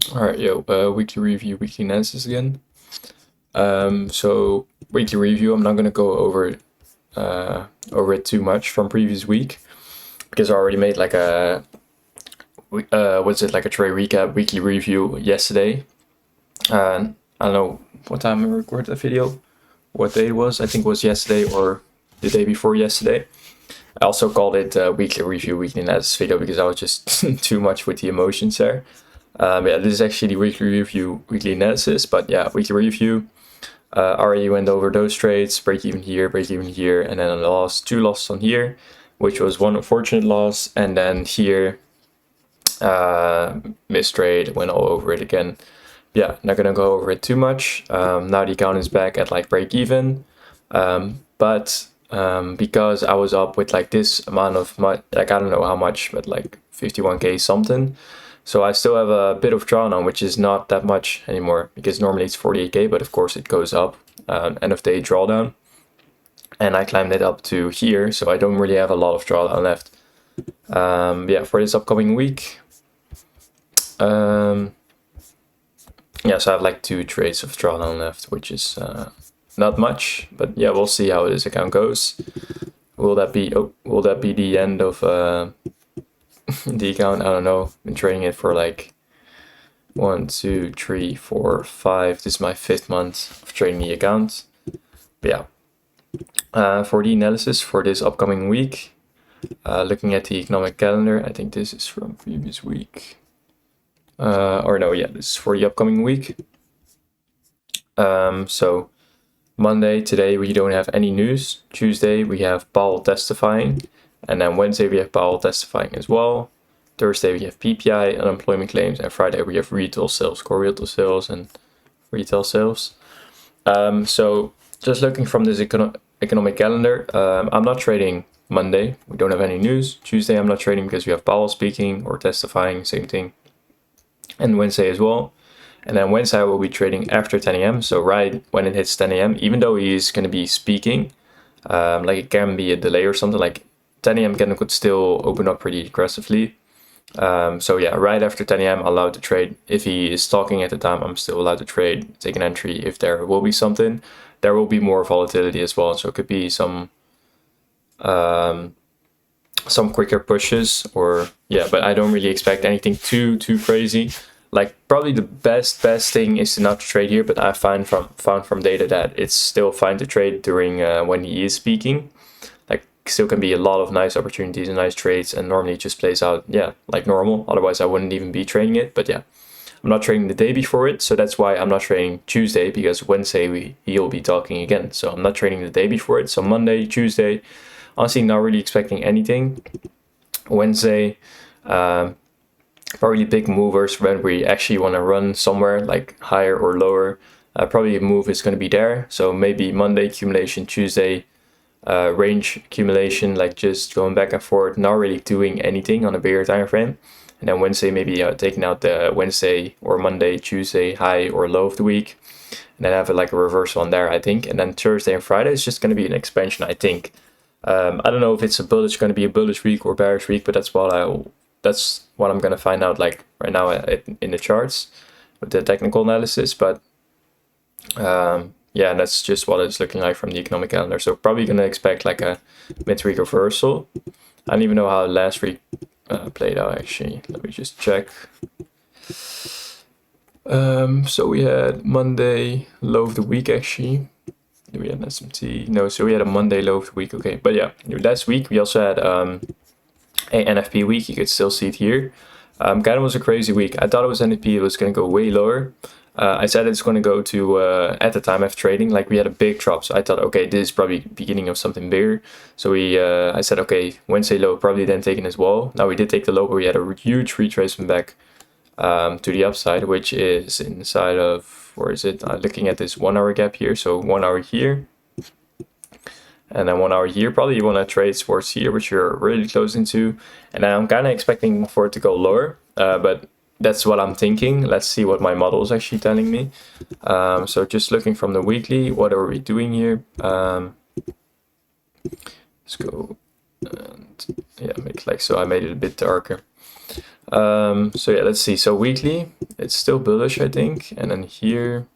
Alright, yo, weekly review, weekly analysis again. So weekly review, I'm not gonna go over it too much from previous week because I already made like a like a trade recap weekly review yesterday. I don't know what time I recorded that video, what day it was. I think it was yesterday or the day before yesterday. I also called it weekly review, weekly analysis video because I was just too much with the emotions there. Yeah, this is actually the weekly review, weekly analysis, but yeah, weekly review. Already went over those trades, break even here, and then a loss, two losses on here, which was one unfortunate loss, and then here, missed trade, went all over it again. Yeah, not gonna go over it too much. Now the account is back at like break even, but because I was up with like this amount of like I don't know how much, but like 51k something. So I still have a bit of drawdown, which is not that much anymore because normally it's 48k, but of course it goes up end of day drawdown, and I climbed it up to here, so I don't really have a lot of drawdown left. Yeah, for this upcoming week. Yeah, so I have like 2 trades of drawdown left, which is not much, but yeah, we'll see how this account goes. Will that be the end of the account? I don't know. Been trading it for like 1, 2, 3, 4, 5. This is my 5th month of trading the account. But yeah, for the analysis for this upcoming week, looking at the economic calendar, I think this is from previous week. Or no, yeah, this is for the upcoming week. So Monday, today, we don't have any news. Tuesday, we have Powell testifying. And then Wednesday, we have Powell testifying as well. Thursday, we have PPI, unemployment claims. And Friday, we have retail sales, core retail sales and retail sales. So just looking from this economic calendar, I'm not trading Monday. We don't have any news. Tuesday, I'm not trading because we have Powell speaking or testifying, same thing. And Wednesday as well. And then Wednesday I will be trading after 10 a.m. So right when it hits 10 a.m., even though he's going to be speaking, like it can be a delay or something, like 10 a.m. could still open up pretty aggressively. So yeah, right after 10 a.m. I'm allowed to trade. If he is talking at the time, I'm still allowed to trade, take an entry if there will be something. There will be more volatility as well. So it could be some quicker pushes or yeah, but I don't really expect anything too crazy. Like probably the best thing is to not trade here, but I found from data that it's still fine to trade during when he is speaking. Like still can be a lot of nice opportunities and nice trades, and normally it just plays out yeah like normal. Otherwise I wouldn't even be trading it. But yeah, I'm not trading the day before it, so that's why I'm not trading Tuesday, because Wednesday he'll be talking again. So I'm not trading the day before it. So Monday, Tuesday, honestly not really expecting anything. Wednesday, probably big movers when we actually want to run somewhere like higher or lower. Probably a move is going to be there. So maybe Monday accumulation, Tuesday range accumulation, like just going back and forth, not really doing anything on a bigger time frame. And then Wednesday maybe taking out the Wednesday or Monday, Tuesday high or low of the week, and then have like a reversal on there, I think. And then Thursday and Friday is just going to be an expansion, I think. I don't know if it's going to be a bullish week or bearish week, but that's what I'm gonna find out like right now in the charts with the technical analysis. But yeah, that's just what it's looking like from the economic calendar. So probably gonna expect like a midweek reversal. I don't even know how last week played out actually. Let me just check. So we had Monday low of the week actually. We had an SMT. No, so we had a Monday low of the week. Okay, but yeah, last week we also had a NFP week. You could still see it here. Kind of was a crazy week. I thought it was NFP. It was going to go way lower. I said it's going to go to at the time of trading, like we had a big drop. So I thought, okay, this is probably beginning of something bigger. So I said, okay, Wednesday low probably then taken as well. Now we did take the low, but we had a huge retracement back to the upside, which is inside of, where is it? Looking at this 1 hour gap here. So 1 hour here. And then 1 hour here, probably you want to trade towards here, which you're really close into. And I'm kind of expecting for it to go lower, but that's what I'm thinking. Let's see what my model is actually telling me. So just looking from the weekly, what are we doing here? Let's go and yeah, make like so. I made it a bit darker. So yeah, let's see. So weekly, it's still bullish, I think. And then here,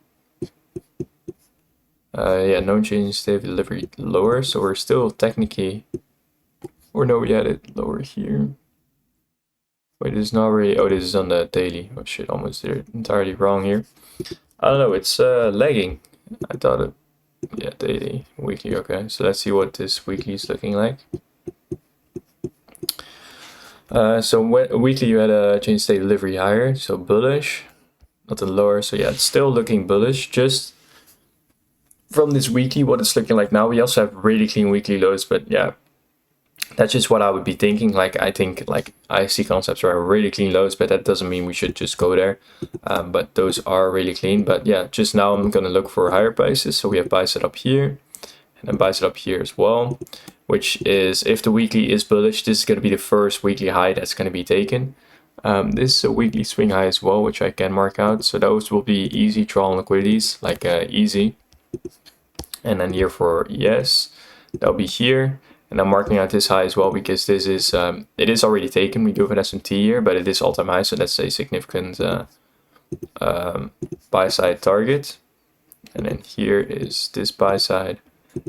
yeah, no change, stay delivery lower. So we're still technically, or no, we had it lower here. Wait, this is not really, oh, this is on the daily. Oh shit, almost did it entirely wrong here. I don't know, it's lagging. I thought it, yeah, daily, weekly, okay. So let's see what this weekly is looking like. So weekly you had a change state delivery higher, so bullish, not the lower. So yeah, it's still looking bullish. Just from this weekly, what it's looking like now. We also have really clean weekly lows, but yeah, that's just what I would be thinking. Like I think like I see concepts are really clean lows, but that doesn't mean we should just go there. But those are really clean. But yeah, just now I'm gonna look for higher prices. So we have buy set up here, and then buy set up here as well. Which is, if the weekly is bullish, this is going to be the first weekly high that's going to be taken. This is a weekly swing high as well, which I can mark out. So those will be easy draw on liquidities, like easy. And then here for yes, that'll be here. And I'm marking out this high as well because this is, it is already taken. We do have an S&T here, but it is all-time high. So that's a significant buy side target. And then here is this buy side.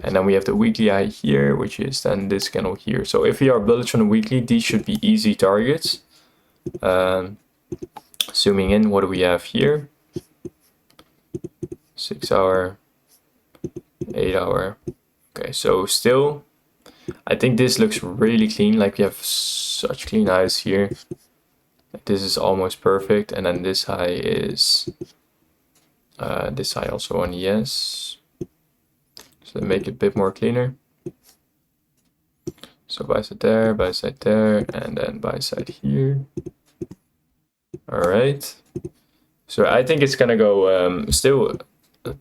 And then we have the weekly high here, which is then this candle here. So if we are bullish on the weekly, these should be easy targets. Zooming in, what do we have here? 6 hour, 8 hour. Okay, so still, I think this looks really clean. Like we have such clean highs here. This is almost perfect. And then this high is, this high also on yes. So make it a bit more cleaner. So buy side there, and then buy side here. All right. So I think it's gonna go still.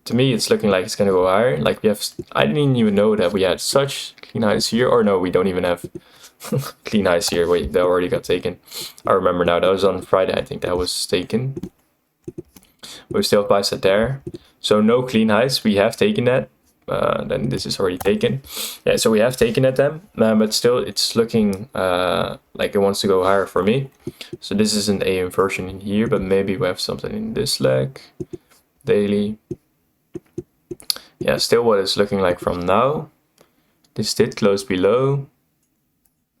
To me, it's looking like it's gonna go higher. Like we have, I didn't even know that we had such clean highs here. Or no, we don't even have clean highs here. Wait, that already got taken. I remember now. That was on Friday. I think that was taken. We still have buy side there. So no clean highs. We have taken that. Then this is already taken. Yeah, so we have taken at them, but still it's looking like it wants to go higher for me. So this isn't a inversion in here, but maybe we have something in this leg, daily. Yeah, still what it's looking like from now. This did close below,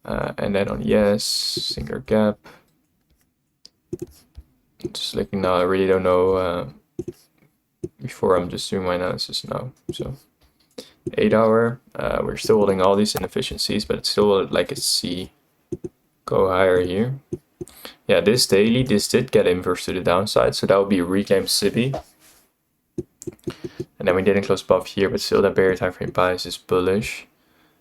and then on yes, single gap. Just looking now, I really don't know. Before I'm just doing my analysis now, so 8 hour, we're still holding all these inefficiencies, but it's still like a C go higher here. Yeah, this daily, this did get inverse to the downside, so that would be reclaimed SIBI. And then we didn't close above here, but still that barrier time frame bias is bullish.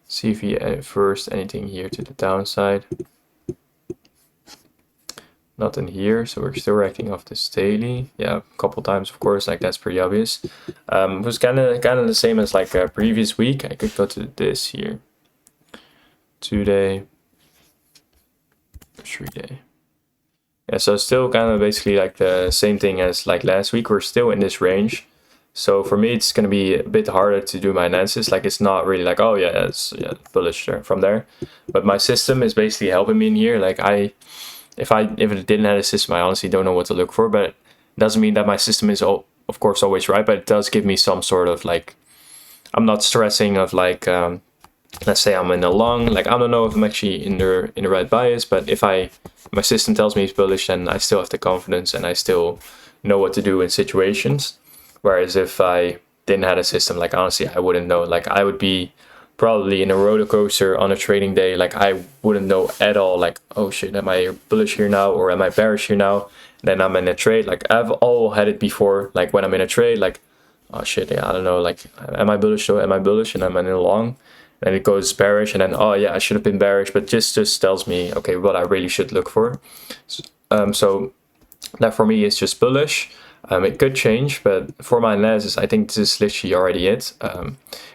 See if we first anything here to the downside. Not in here, so we're still reacting off this daily. Yeah, a couple times, of course, like that's pretty obvious. It was kind of the same as like a previous week. I could go to this here. 2-day, 3-day. Yeah, so still kind of basically like the same thing as like last week. We're still in this range. So for me, it's going to be a bit harder to do my analysis. Like it's not really like, oh yeah, it's bullish there from there. But my system is basically helping me in here. Like if it didn't have a system, I honestly don't know what to look for, but it doesn't mean that my system is, of course, always right, but it does give me some sort of like, I'm not stressing of like, let's say I'm in a long, like I don't know if I'm actually in the right bias, but if my system tells me it's bullish, then I still have the confidence and I still know what to do in situations. Whereas if I didn't have a system, like honestly, I wouldn't know. Like I would be probably in a roller coaster on a trading day. Like I wouldn't know at all. Like, oh shit, am I bullish here now or am I bearish here now? And then I'm in a trade. Like I've all had it before. Like when I'm in a trade, like, oh shit, yeah, I don't know. Like, am I bullish or am I bullish? And I'm in a long. And it goes bearish, and then oh yeah, I should have been bearish. But just tells me okay what I really should look for. So that for me is just bullish. It could change, but for my analysis, I think this is literally already it.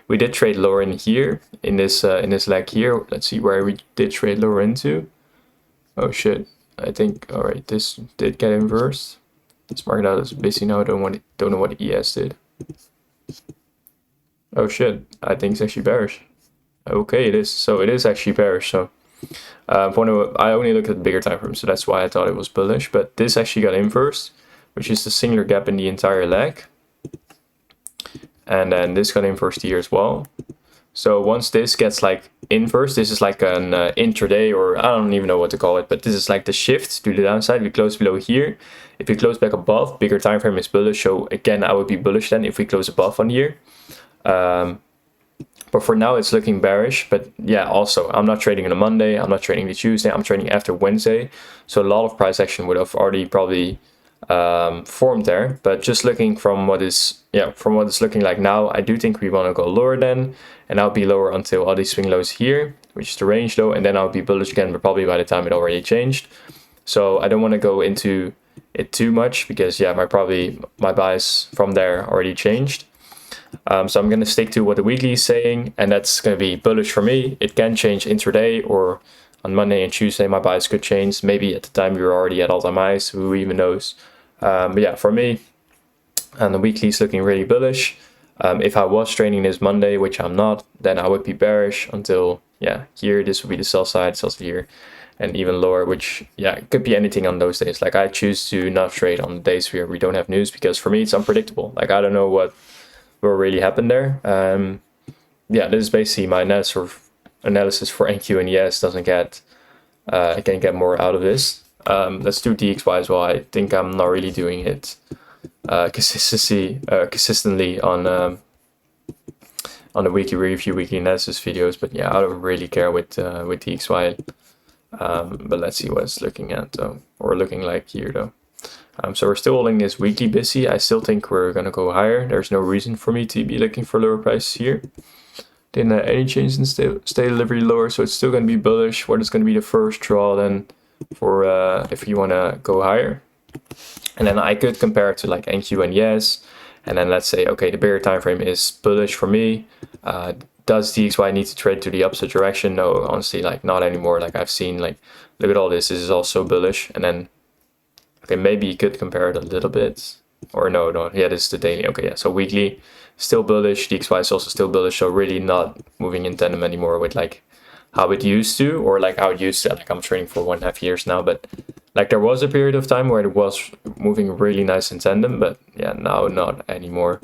We did trade lower in here, in this leg here. Let's see where we did trade lower into. Oh shit, I think, all right, this did get inversed. Let's mark it out as busy now. Don't know what ES did. Oh shit, I think it's actually bearish. Okay, it is. So it is actually bearish. So I only look at bigger time frames, so that's why I thought it was bullish. But this actually got inversed, which is the singular gap in the entire leg. And then this got inversed here as well. So once this gets like inverse, this is like an intraday, or I don't even know what to call it, but this is like the shift to the downside. We close below here. If we close back above, bigger time frame is bullish. So again, I would be bullish then if we close above on here. But for now, it's looking bearish. But yeah, also, I'm not trading on a Monday. I'm not trading the Tuesday. I'm trading after Wednesday. So a lot of price action would have already probably formed there. But just looking from what is, from what it's looking like now, I do think we want to go lower then. And I'll be lower until all these swing lows here, which is the range low. And then I'll be bullish again, but probably by the time it already changed. So I don't want to go into it too much because yeah, my bias from there already changed. So I'm going to stick to what the weekly is saying, and that's going to be bullish for me. It can change intraday, or on Monday and Tuesday my bias could change. Maybe at the time we were already at all-time highs, who even knows. But yeah, for me, and the weekly is looking really bullish. If I was trading this Monday, which I'm not, then I would be bearish until, here, this would be the sell side here, and even lower, which, it could be anything on those days. Like, I choose to not trade on the days where we don't have news, because for me, it's unpredictable. Like, I don't know what will really happen there. This is basically my analysis for NQ and ES. Doesn't get, I can get more out of this. Let's do DXY as well. I think I'm not really doing it consistently on the weekly review, weekly analysis videos, but yeah, I don't really care with DXY. But let's see what it's looking at though, or looking like here though. So we're still holding this weekly busy. I still think we're gonna go higher. There's no reason for me to be looking for lower prices here. Didn't have any change in stay delivery lower, so it's still gonna be bullish. What is gonna be the first draw then for if you wanna go higher? And then I could compare it to like NQ and yes, and then let's say, okay, the bigger time frame is bullish for me. Does DXY need to trade to the opposite direction? No, honestly, like not anymore. Like I've seen, like, look at all this. This is also bullish. And then, okay, maybe you could compare it a little bit. Or no, yeah, this is the daily. Okay, yeah, so weekly, still bullish. DXY is also still bullish. So really not moving in tandem anymore with like how it used to, or like how it used to. Like I'm trading for 1.5 years now, but like there was a period of time where it was moving really nice in tandem, but yeah, now not anymore,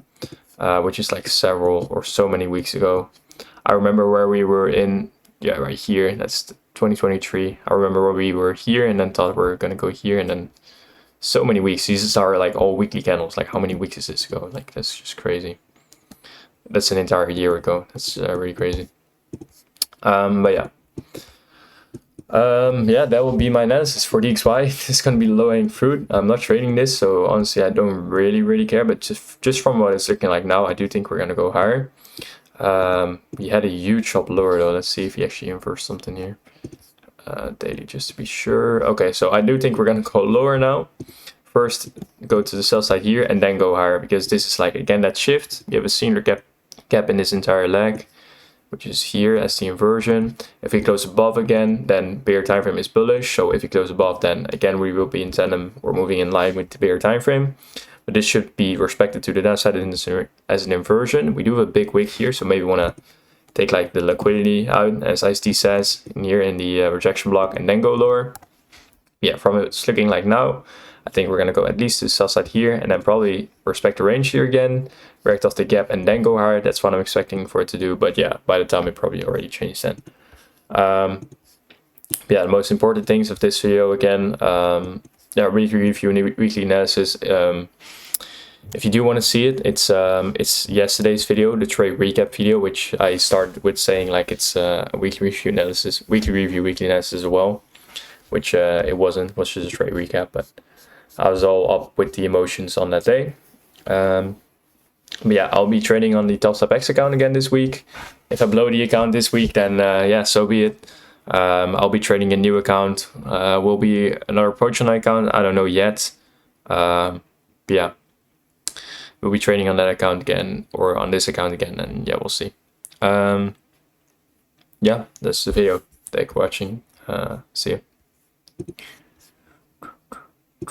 which is like several or so many weeks ago. I remember where we were in, right here, that's 2023. I remember where we were here and then thought we were gonna go here, and then so many weeks. These are like all weekly candles. Like how many weeks is this ago? Like that's just crazy. That's an entire year ago. That's really crazy. But yeah. That will be my analysis for DXY. It's gonna be low-hanging fruit. I'm not trading this, so honestly I don't really care, but just from what it's looking like now, I do think we're gonna go higher. We had a huge chop lower though. Let's see if he actually inverts something here. Daily, just to be sure. Okay, so I do think we're gonna go lower now. First go to the sell side here and then go higher, because this is like, again, that shift. We have a singular gap in this entire leg, which is here as the inversion. If we close above again, then bigger time frame is bullish. So if we close above, then again we will be in tandem or moving in line with the bigger time frame. But this should be respected to the downside as an inversion. We do have a big wick here, so maybe want to take like the liquidity out, as ICT says in here in the rejection block, and then go lower. Yeah, from it's looking like now, I think we're gonna go at least to the sell side here, and then probably respect the range here again, correct off the gap, and then go higher. That's what I'm expecting for it to do. But yeah, by the time it probably already changed then. The most important things of this video again. Weekly review and weekly analysis. If you do want to see it, it's yesterday's video, the trade recap video, which I started with saying like it's a weekly review, weekly analysis as well, which it wasn't. It was just a trade recap, but I was all up with the emotions on that day. I'll be trading on the TopStepX account again this week. If I blow the account this week, then so be it. I'll be trading a new account. Will be another approach on that account. I don't know yet. We'll be trading on that account again, or on this account again, and yeah, we'll see. That's the video. Thanks for watching. See you.